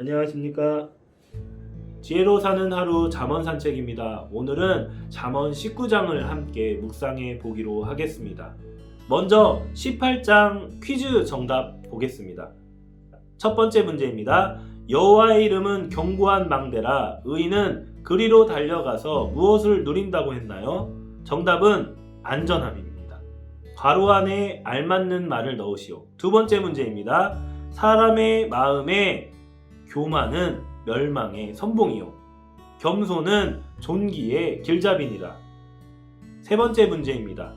안녕하십니까. 지혜로 사는 하루 잠언 산책입니다. 오늘은 잠언 19장을 함께 묵상해 보기로 하겠습니다. 먼저 18장 퀴즈 정답 보겠습니다. 첫 번째 문제입니다. 여호와의 이름은 견고한 망대라 의인은 그리로 달려가서 무엇을 누린다고 했나요? 정답은 안전함입니다. 괄호 안에 알맞는 말을 넣으시오. 두 번째 문제입니다. 사람의 마음에 교만은 멸망의 선봉이요 겸손은 존귀의 길잡이니라. 세 번째 문제입니다.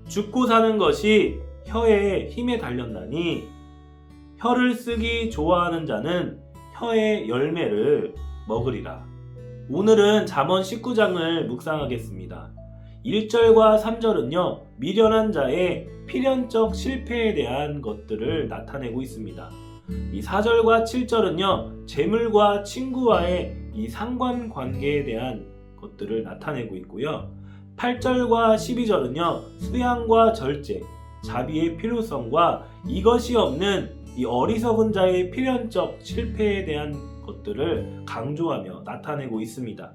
죽고 사는 것이 혀의 힘에 달렸나니 혀를 쓰기 좋아하는 자는 혀의 열매를 먹으리라. 오늘은 잠언 19장을 묵상하겠습니다. 1절과 3절은요 미련한 자의 필연적 실패에 대한 것들을 나타내고 있습니다. 이 4절과 7절은요 재물과 친구와의 이 상관관계에 대한 것들을 나타내고 있고요. 8절과 12절은요 수양과 절제, 자비의 필요성과 이것이 없는 이 어리석은 자의 필연적 실패에 대한 것들을 강조하며 나타내고 있습니다.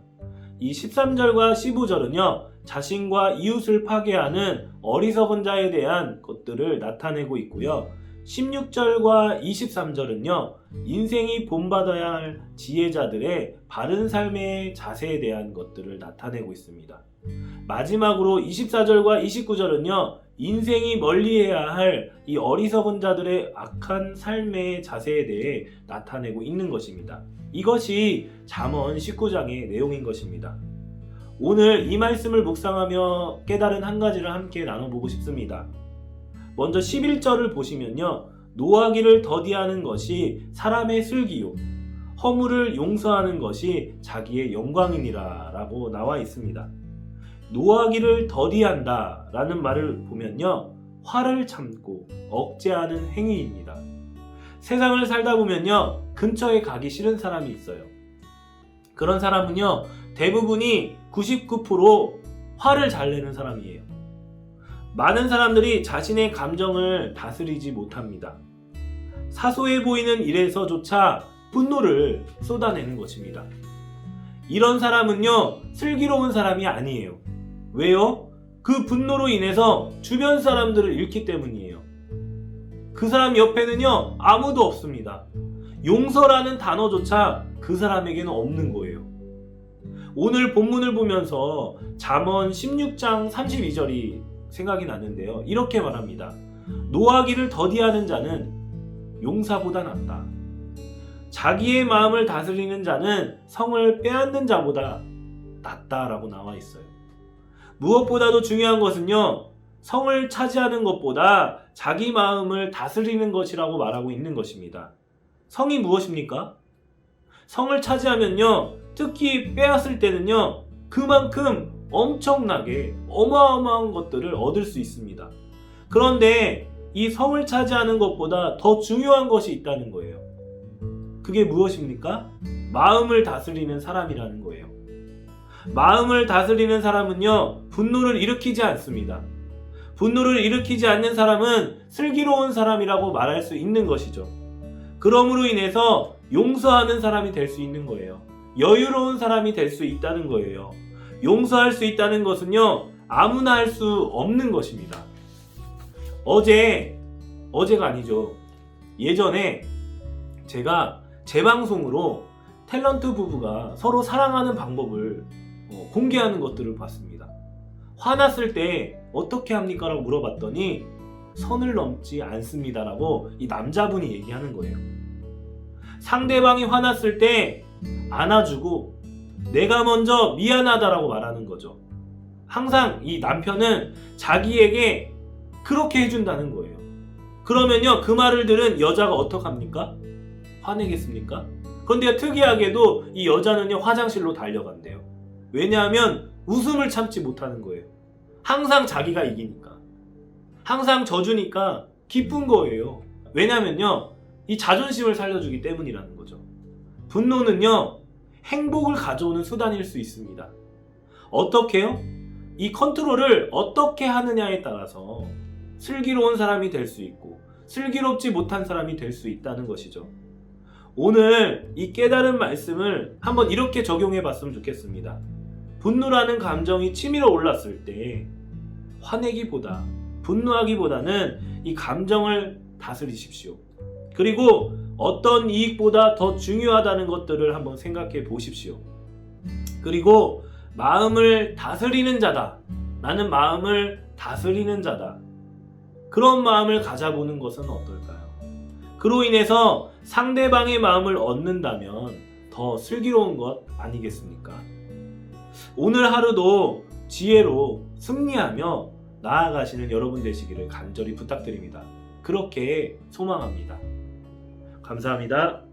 이 13절과 15절은요 자신과 이웃을 파괴하는 어리석은 자에 대한 것들을 나타내고 있고요. 16절과 23절은요 인생이 본받아야 할 지혜자들의 바른 삶의 자세에 대한 것들을 나타내고 있습니다. 마지막으로 24절과 29절은요 인생이 멀리해야 할 이 어리석은 자들의 악한 삶의 자세에 대해 나타내고 있는 것입니다. 이것이 잠언 19장의 내용인 것입니다. 오늘 이 말씀을 묵상하며 깨달은 한 가지를 함께 나눠보고 싶습니다. 먼저 11절을 보시면요 노하기를 더디하는 것이 사람의 슬기요 허물을 용서하는 것이 자기의 영광이니라 라고 나와 있습니다. 노하기를 더디한다 라는 말을 보면요 화를 참고 억제하는 행위입니다. 세상을 살다 보면요 근처에 가기 싫은 사람이 있어요. 그런 사람은요 대부분이 99% 화를 잘 내는 사람이에요. 많은 사람들이 자신의 감정을 다스리지 못합니다. 사소해 보이는 일에서조차 분노를 쏟아내는 것입니다. 이런 사람은요 슬기로운 사람이 아니에요. 왜요? 그 분노로 인해서 주변 사람들을 잃기 때문이에요. 그 사람 옆에는요 아무도 없습니다. 용서라는 단어조차 그 사람에게는 없는 거예요. 오늘 본문을 보면서 잠언 16장 32절이 생각이 나는데요. 이렇게 말합니다. 노하기를 더디하는 자는 용사보다 낫다. 자기의 마음을 다스리는 자는 성을 빼앗는 자보다 낫다라고 나와 있어요. 무엇보다도 중요한 것은요. 성을 차지하는 것보다 자기 마음을 다스리는 것이라고 말하고 있는 것입니다. 성이 무엇입니까? 성을 차지하면요. 특히 빼앗을 때는요. 그만큼 엄청나게 어마어마한 것들을 얻을 수 있습니다. 그런데 이 성을 차지하는 것보다 더 중요한 것이 있다는 거예요. 그게 무엇입니까? 마음을 다스리는 사람이라는 거예요. 마음을 다스리는 사람은요 분노를 일으키지 않습니다. 분노를 일으키지 않는 사람은 슬기로운 사람이라고 말할 수 있는 것이죠. 그러므로 인해서 용서하는 사람이 될 수 있는 거예요. 여유로운 사람이 될 수 있다는 거예요. 용서할 수 있다는 것은요 아무나 할 수 없는 것입니다. 어제가 아니죠. 예전에 제가 제 방송으로 탤런트 부부가 서로 사랑하는 방법을 공개하는 것들을 봤습니다. 화났을 때 어떻게 합니까? 라고 물어봤더니 선을 넘지 않습니다 라고 이 남자분이 얘기하는 거예요. 상대방이 화났을 때 안아주고 내가 먼저 미안하다라고 말하는 거죠. 항상 이 남편은 자기에게 그렇게 해준다는 거예요. 그러면요 그 말을 들은 여자가 어떡합니까? 화내겠습니까? 그런데 특이하게도 이 여자는요 화장실로 달려간대요. 왜냐하면 웃음을 참지 못하는 거예요. 항상 자기가 이기니까. 항상 져주니까 기쁜 거예요. 왜냐면요 이 자존심을 살려주기 때문이라는 거죠. 분노는요 행복을 가져오는 수단일 수 있습니다. 어떻게요? 이 컨트롤을 어떻게 하느냐에 따라서 슬기로운 사람이 될 수 있고 슬기롭지 못한 사람이 될 수 있다는 것이죠. 오늘 이 깨달은 말씀을 한번 이렇게 적용해 봤으면 좋겠습니다. 분노라는 감정이 치밀어 올랐을 때 화내기보다, 분노하기보다는 이 감정을 다스리십시오. 그리고 어떤 이익보다 더 중요하다는 것들을 한번 생각해 보십시오. 그리고 마음을 다스리는 자다. 나는 마음을 다스리는 자다. 그런 마음을 가져보는 것은 어떨까요? 그로 인해서 상대방의 마음을 얻는다면 더 슬기로운 것 아니겠습니까? 오늘 하루도 지혜로 승리하며 나아가시는 여러분 되시기를 간절히 부탁드립니다. 그렇게 소망합니다. 감사합니다.